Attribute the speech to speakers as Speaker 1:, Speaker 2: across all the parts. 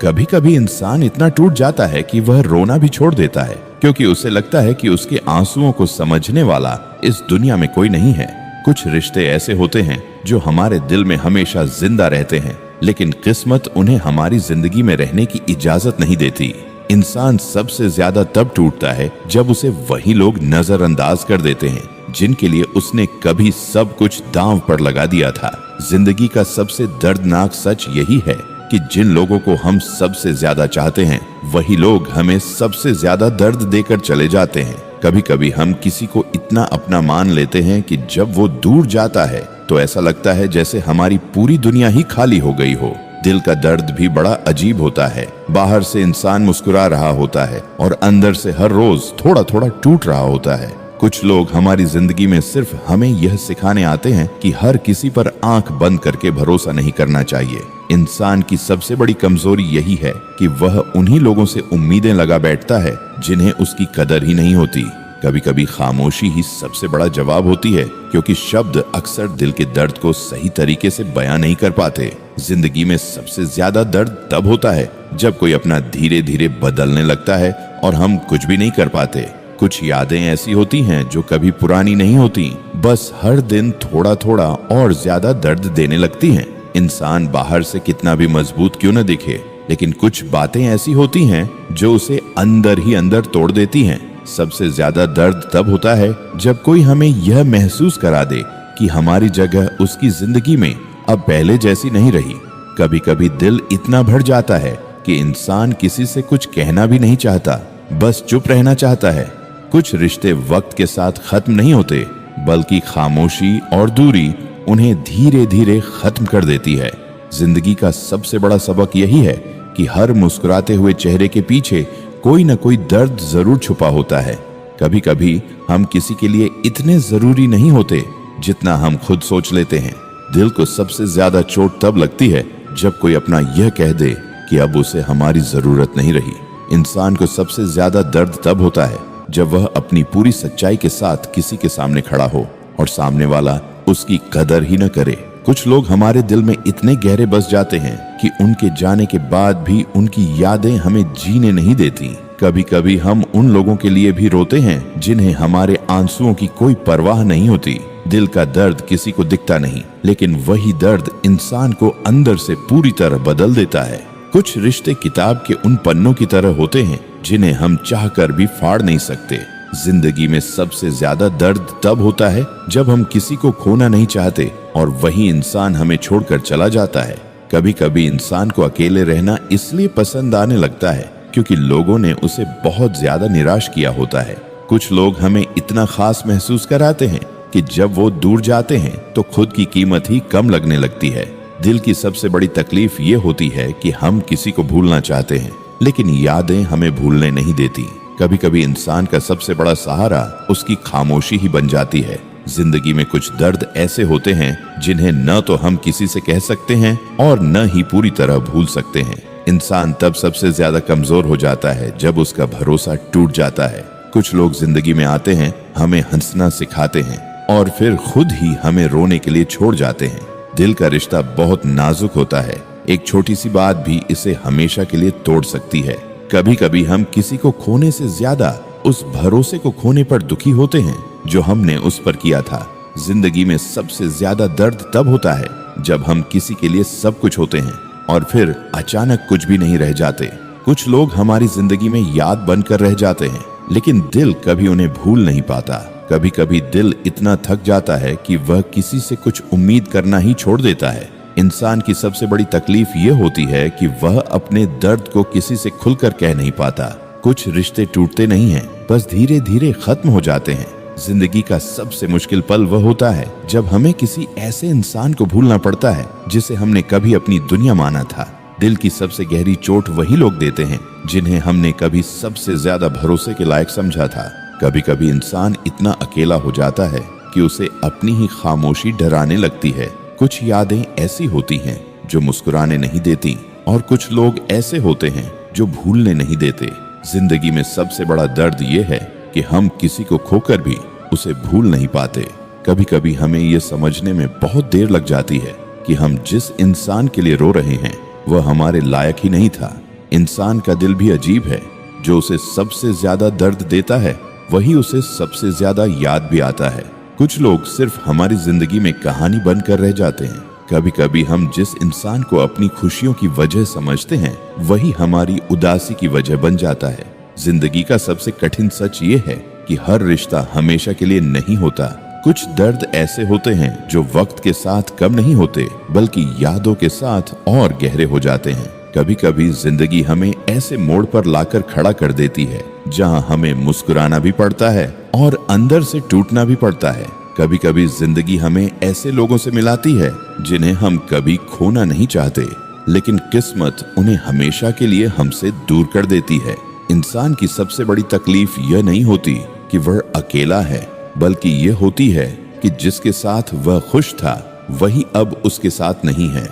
Speaker 1: कभी कभी इंसान इतना टूट जाता है कि वह रोना भी छोड़ देता है, क्योंकि उसे लगता है कि उसके आंसुओं को समझने वाला इस दुनिया में कोई नहीं है। कुछ रिश्ते ऐसे होते हैं जो हमारे दिल में हमेशा जिंदा रहते हैं, लेकिन किस्मत उन्हें हमारी जिंदगी में रहने की इजाजत नहीं देती। इंसान सबसे ज्यादा तब टूटता है जब उसे वही लोग नजरअंदाज कर देते हैं जिनके लिए उसने कभी सब कुछ दांव पर लगा दिया था। जिंदगी का सबसे दर्दनाक सच यही है कि जिन लोगों को हम सबसे ज्यादा चाहते हैं वही लोग हमें सबसे ज्यादा दर्द देकर चले जाते हैं। कभी कभी हम किसी को इतना अपना मान लेते हैं कि जब वो दूर जाता है तो ऐसा लगता है जैसे हमारी पूरी दुनिया ही खाली हो गई हो। दिल का दर्द भी बड़ा अजीब होता है। बाहर से इंसान मुस्कुरा रहा होता है और अंदर से हर रोज थोड़ा थोड़ा टूट रहा होता है। कुछ लोग हमारी जिंदगी में सिर्फ हमें यह सिखाने आते हैं कि हर किसी पर आंख बंद करके भरोसा नहीं करना चाहिए। इंसान की सबसे बड़ी कमजोरी यही है कि वह उन्हीं लोगों से उम्मीदें लगा बैठता है जिन्हें उसकी कदर ही नहीं होती। कभी कभी खामोशी ही सबसे बड़ा जवाब होती है, क्योंकि शब्द अक्सर दिल के दर्द को सही तरीके से बयां नहीं कर पाते। जिंदगी में सबसे ज्यादा दर्द तब होता है जब कोई अपना धीरे धीरे बदलने लगता है और हम कुछ भी नहीं कर पाते। कुछ यादें ऐसी होती हैं जो कभी पुरानी नहीं होती, बस हर दिन थोड़ा थोड़ा और ज्यादा दर्द देने लगती हैं। इंसान बाहर से कितना भी मजबूत क्यों न दिखे, लेकिन कुछ बातें ऐसी होती हैं जो उसे अंदर ही अंदर तोड़ देती हैं। सबसे ज्यादा दर्द तब होता है जब कोई हमें यह महसूस करा दे कि हमारी जगह उसकी जिंदगी में अब पहले जैसी नहीं रही। कभी कभी दिल इतना भर जाता है कि इंसान किसी से कुछ कहना भी नहीं चाहता, बस चुप रहना चाहता है। कुछ रिश्ते वक्त के साथ खत्म नहीं होते, बल्कि खामोशी और दूरी उन्हें धीरे धीरे खत्म कर देती है। जिंदगी का सबसे बड़ा सबक यही है कि हर मुस्कुराते हुए चेहरे के पीछे कोई न कोई दर्द जरूर छुपा होता है। कभी कभी हम किसी के लिए इतने जरूरी नहीं होते जितना हम खुद सोच लेते हैं। दिल को सबसे ज्यादा चोट तब लगती है जब कोई अपना यह कह दे कि अब उसे हमारी जरूरत नहीं रही। इंसान को सबसे ज्यादा दर्द तब होता है जब वह अपनी पूरी सच्चाई के साथ किसी के सामने खड़ा हो और सामने वाला उसकी कदर ही न करे। कुछ लोग हमारे दिल में इतने गहरे बस जाते हैं कि उनके जाने के बाद भी उनकी यादें हमें जीने नहीं देती। कभी कभी हम उन लोगों के लिए भी रोते हैं जिन्हें हमारे आंसुओं की कोई परवाह नहीं होती। दिल का दर्द किसी को दिखता नहीं, लेकिन वही दर्द इंसान को अंदर से पूरी तरह बदल देता है। कुछ रिश्ते किताब के उन पन्नों की तरह होते हैं जिन्हें हम चाहकर भी फाड़ नहीं सकते। जिंदगी में सबसे ज्यादा दर्द तब होता है जब हम किसी को खोना नहीं चाहते और वही इंसान हमें छोड़कर चला जाता है। कभी कभी इंसान को अकेले रहना इसलिए पसंद आने लगता है क्योंकि लोगों ने उसे बहुत ज्यादा निराश किया होता है। कुछ लोग हमें इतना खास महसूस कराते हैं कि जब वो दूर जाते हैं तो खुद की कीमत ही कम लगने लगती है। दिल की सबसे बड़ी तकलीफ ये होती है कि हम किसी को भूलना चाहते हैं, लेकिन यादें हमें भूलने नहीं देती। कभी कभी इंसान का सबसे बड़ा सहारा उसकी खामोशी ही बन जाती है। जिंदगी में कुछ दर्द ऐसे होते हैं जिन्हें न तो हम किसी से कह सकते हैं और न ही पूरी तरह भूल सकते हैं। इंसान तब सबसे ज्यादा कमजोर हो जाता है जब उसका भरोसा टूट जाता है। कुछ लोग जिंदगी में आते हैं, हमें हंसना सिखाते हैं और फिर खुद ही हमें रोने के लिए छोड़ जाते हैं। दिल का रिश्ता बहुत नाजुक होता है, एक छोटी सी बात भी इसे हमेशा के लिए तोड़ सकती है। कभी कभी हम किसी को खोने से ज्यादा उस भरोसे को खोने पर दुखी होते हैं जो हमने उस पर किया था। जिंदगी में सबसे ज्यादा दर्द तब होता है जब हम किसी के लिए सब कुछ होते हैं और फिर अचानक कुछ भी नहीं रह जाते। कुछ लोग हमारी जिंदगी में याद बनकर रह जाते हैं, लेकिन दिल कभी उन्हें भूल नहीं पाता। कभी कभी दिल इतना थक जाता है कि वह किसी से कुछ उम्मीद करना ही छोड़ देता है। इंसान की सबसे बड़ी तकलीफ ये होती है कि वह अपने दर्द को किसी से खुलकर कह नहीं पाता। कुछ रिश्ते टूटते नहीं हैं, बस धीरे धीरे खत्म हो जाते हैं। जिंदगी का सबसे मुश्किल पल वह होता है जब हमें किसी ऐसे इंसान को भूलना पड़ता है जिसे हमने कभी अपनी दुनिया माना था। दिल की सबसे गहरी चोट वही लोग देते हैं जिन्हें हमने कभी सबसे ज्यादा भरोसे के लायक समझा था। कभी कभी इंसान इतना अकेला हो जाता है कि उसे अपनी ही खामोशी डराने लगती है। कुछ यादें ऐसी होती हैं जो मुस्कुराने नहीं देती और कुछ लोग ऐसे होते हैं जो भूलने नहीं देते। जिंदगी में सबसे बड़ा दर्द ये है कि हम किसी को खोकर भी उसे भूल नहीं पाते। कभी कभी हमें ये समझने में बहुत देर लग जाती है कि हम जिस इंसान के लिए रो रहे हैं वह हमारे लायक ही नहीं था। इंसान का दिल भी अजीब है। जो उसे सबसे ज्यादा दर्द देता है वही उसे सबसे ज्यादा याद भी आता है। कुछ लोग सिर्फ हमारी जिंदगी में कहानी बनकर रह जाते हैं। कभी कभी हम जिस इंसान को अपनी खुशियों की वजह समझते हैं वही हमारी उदासी की वजह बन जाता है। जिंदगी का सबसे कठिन सच ये है कि हर रिश्ता हमेशा के लिए नहीं होता। कुछ दर्द ऐसे होते हैं जो वक्त के साथ कम नहीं होते बल्कि यादों के साथ और गहरे हो जाते हैं। कभी कभी जिंदगी हमें ऐसे मोड़ पर लाकर खड़ा कर देती है जहां हमें मुस्कुराना भी पड़ता है और अंदर से टूटना भी पड़ता है। कभी कभी जिंदगी हमें ऐसे लोगों से मिलाती है जिन्हें हम कभी खोना नहीं चाहते, लेकिन किस्मत उन्हें हमेशा के लिए हमसे दूर कर देती है। इंसान की सबसे बड़ी तकलीफ यह नहीं होती कि वह अकेला है, बल्कि यह होती है कि जिसके साथ वह खुश था वही अब उसके साथ नहीं है।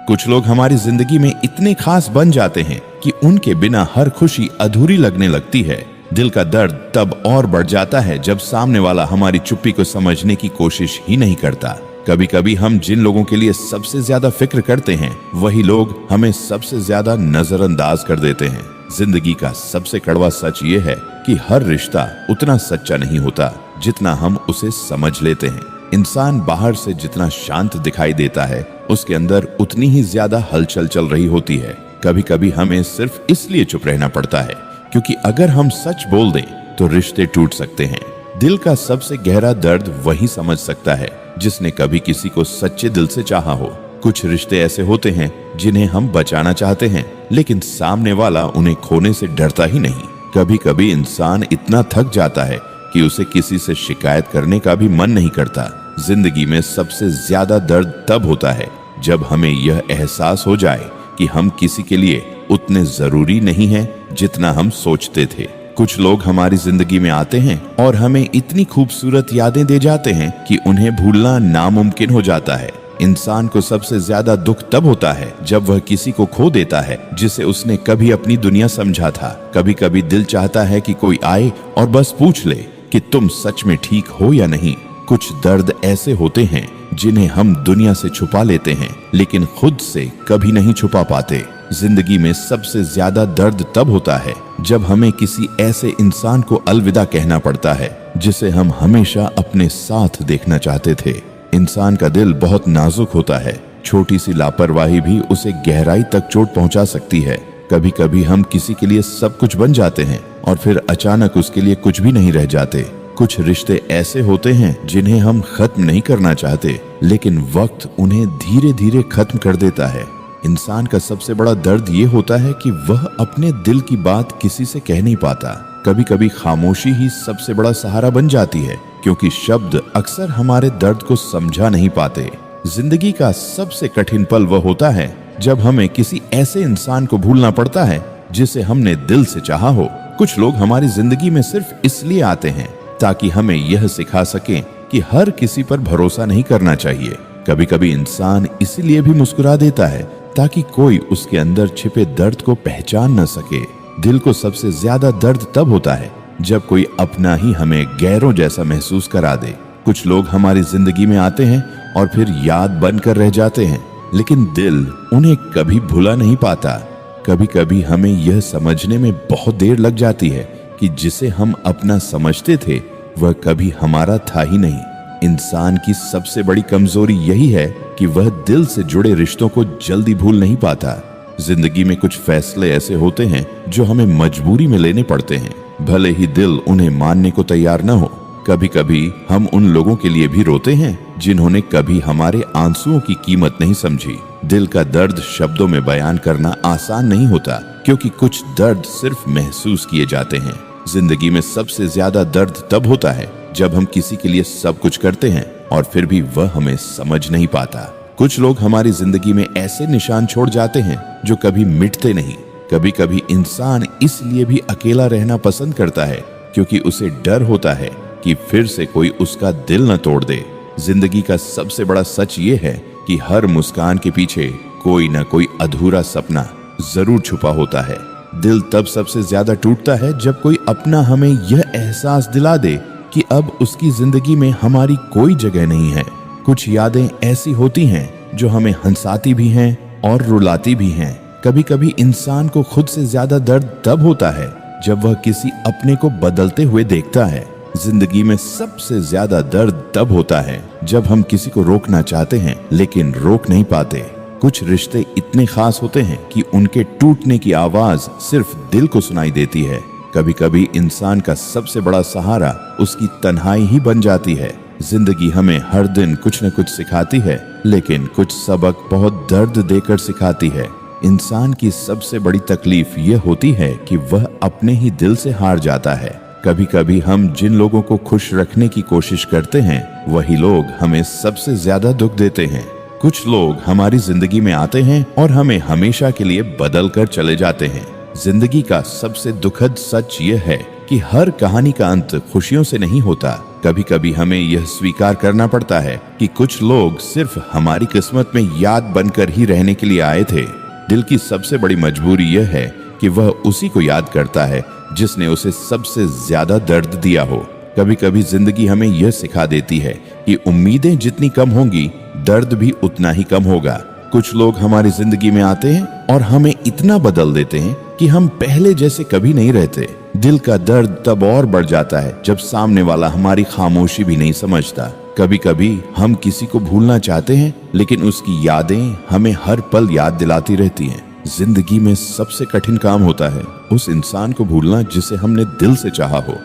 Speaker 1: कुछ लोग हमारी जिंदगी में इतने खास बन जाते हैं कि उनके बिना हर खुशी अधूरी लगने लगती है। दिल का दर्द तब और बढ़ जाता है जब सामने वाला हमारी चुप्पी को समझने की कोशिश ही नहीं करता। कभी कभी हम जिन लोगों के लिए सबसे ज्यादा फिक्र करते हैं वही लोग हमें सबसे ज्यादा नजरअंदाज कर देते हैं। जिंदगी का सबसे कड़वा सच ये है कि हर रिश्ता उतना सच्चा नहीं होता जितना हम उसे समझ लेते हैं। इंसान बाहर से जितना शांत दिखाई देता है उसके अंदर उतनी ही ज्यादा हलचल चल रही होती है। कभी कभी हमें सिर्फ इसलिए चुप रहना पड़ता है क्योंकि अगर हम सच बोल दें तो रिश्ते टूट सकते हैं। दिल का सबसे गहरा दर्द वही समझ सकता है जिसने कभी किसी को सच्चे दिल से चाहा हो। कुछ रिश्ते ऐसे होते हैं जिन्हें हम बचाना चाहते हैं लेकिन सामने वाला उन्हें खोने से डरता ही नहीं। कभी कभी इंसान इतना थक जाता है कि उसे किसी से शिकायत करने का भी मन नहीं करता। जिंदगी में सबसे ज्यादा दर्द तब होता है जब हमें यह एहसास हो जाए कि हम किसी के लिए उतने जरूरी नहीं हैं जितना हम सोचते थे। कुछ लोग हमारी जिंदगी में आते हैं और हमें इतनी खूबसूरत यादें दे जाते हैं कि उन्हें भूलना नामुमकिन हो जाता है। इंसान को सबसे ज्यादा दुख तब होता है जब वह किसी को खो देता है जिसे उसने कभी अपनी दुनिया समझा था। कभी कभी दिल चाहता है कि कोई आए और बस पूछ ले कि तुम सच में ठीक हो या नहीं। कुछ दर्द ऐसे होते हैं जिन्हें हम दुनिया से छुपा लेते हैं लेकिन खुद से कभी नहीं छुपा पाते। जिंदगी में सबसे ज्यादा दर्द तब होता है जब हमें किसी ऐसे इंसान को अलविदा कहना पड़ता है जिसे हम हमेशा अपने साथ देखना चाहते थे। इंसान का दिल बहुत नाजुक होता है। छोटी सी लापरवाही भी उसे गहराई तक चोट पहुंचा सकती है। कभी कभी हम किसी के लिए सब कुछ बन जाते हैं और फिर अचानक उसके लिए कुछ भी नहीं रह जाते। कुछ रिश्ते ऐसे होते हैं जिन्हें हम खत्म नहीं करना चाहते लेकिन वक्त उन्हें धीरे धीरे खत्म कर देता है। इंसान का सबसे बड़ा दर्द ये होता है कि वह अपने दिल की बात किसी से कह नहीं पाता। कभी कभी खामोशी ही सबसे बड़ा सहारा बन जाती है क्योंकि शब्द अक्सर हमारे दर्द को समझा नहीं पाते। जिंदगी का सबसे कठिन पल वह होता है जब हमें किसी ऐसे इंसान को भूलना पड़ता है जिसे हमने दिल से चाहा हो। कुछ लोग हमारी जिंदगी में सिर्फ इसलिए आते हैं ताकि हमें यह सिखा सकें कि हर किसी पर भरोसा नहीं करना चाहिए। कभी कभी इंसान इसीलिए भी मुस्कुरा देता है ताकि कोई उसके अंदर छिपे दर्द को पहचान न सके। दिल को सबसे ज्यादा दर्द तब होता है जब कोई अपना ही हमें गैरों जैसा महसूस करा दे। कुछ लोग हमारी जिंदगी में आते हैं और फिर याद बनकर रह जाते हैं लेकिन दिल उन्हें कभी भुला नहीं पाता। कभी कभी हमें यह समझने में बहुत देर लग जाती है कि जिसे हम अपना समझते थे वह कभी हमारा था ही नहीं। इंसान की सबसे बड़ी कमजोरी यही है कि वह दिल से जुड़े रिश्तों को जल्दी भूल नहीं पाता। जिंदगी में कुछ फैसले ऐसे होते हैं जो हमें मजबूरी में लेने पड़ते हैं, भले ही दिल उन्हें मानने को तैयार न हो। कभी कभी हम उन लोगों के लिए भी रोते हैं जिन्होंने कभी हमारे आंसुओं की कीमत नहीं समझी। दिल का दर्द शब्दों में बयान करना आसान नहीं होता क्योंकि कुछ दर्द सिर्फ महसूस किए जाते हैं। जिंदगी में सबसे ज्यादा दर्द तब होता है जब हम किसी के लिए सब कुछ करते हैं और फिर भी वह हमें समझ नहीं पाता। कुछ लोग हमारी जिंदगी में ऐसे निशान छोड़ जाते हैं जो कभी मिटते नहीं। कभी कभी इंसान इसलिए भी अकेला रहना पसंद करता है क्योंकि उसे डर होता है कि फिर से कोई उसका दिल न तोड़ दे। जिंदगी का सबसे बड़ा सच ये है कि हर मुस्कान के पीछे कोई न कोई अधूरा सपना जरूर छुपा होता है। दिल तब सबसे ज्यादा टूटता है जब कोई अपना हमें यह एहसास दिला दे कि अब उसकी जिंदगी में हमारी कोई जगह नहीं है। कुछ यादें ऐसी होती हैं जो हमें हंसाती भी हैं और रुलाती भी हैं। कभी कभी इंसान को खुद से ज्यादा दर्द तब होता है जब वह किसी अपने को बदलते हुए देखता है। जिंदगी में सबसे ज्यादा दर्द तब होता है जब हम किसी को रोकना चाहते हैं लेकिन रोक नहीं पाते। कुछ रिश्ते इतने खास होते हैं कि उनके टूटने की आवाज सिर्फ दिल को सुनाई देती है। कभी कभी इंसान का सबसे बड़ा सहारा उसकी तन्हाई ही बन जाती है। जिंदगी हमें हर दिन कुछ न कुछ सिखाती है, लेकिन कुछ सबक बहुत दर्द देकर सिखाती है। इंसान की सबसे बड़ी तकलीफ यह होती है कि वह अपने ही दिल से हार जाता है। कभी कभी हम जिन लोगों को खुश रखने की कोशिश करते हैं वही लोग हमें सबसे ज्यादा दुख देते हैं। कुछ लोग हमारी जिंदगी में आते हैं और हमें हमेशा के लिए बदल कर चले जाते हैं। जिंदगी का सबसे दुखद सच यह है कि हर कहानी का अंत खुशियों से नहीं होता। कभी कभी हमें यह स्वीकार करना पड़ता है कि कुछ लोग सिर्फ हमारी किस्मत में याद बनकर ही रहने के लिए आए थे। दिल की सबसे बड़ी मजबूरी यह है कि वह उसी को याद करता है जिसने उसे सबसे ज्यादा दर्द दिया हो। कभी कभी जिंदगी हमें यह सिखा देती है कि उम्मीदें जितनी कम होंगी दर्द भी उतना ही कम होगा। कुछ लोग हमारी जिंदगी में आते हैं और हमें इतना बदल देते हैं कि हम पहले जैसे कभी नहीं रहते। दिल का दर्द तब और बढ़ जाता है जब सामने वाला हमारी खामोशी भी नहीं समझता। कभी कभी हम किसी को भूलना चाहते हैं लेकिन उसकी यादें हमें हर पल याद दिलाती रहती हैं। जिंदगी में सबसे कठिन काम होता है उस इंसान को भूलना जिसे हमने दिल से चाहा हो।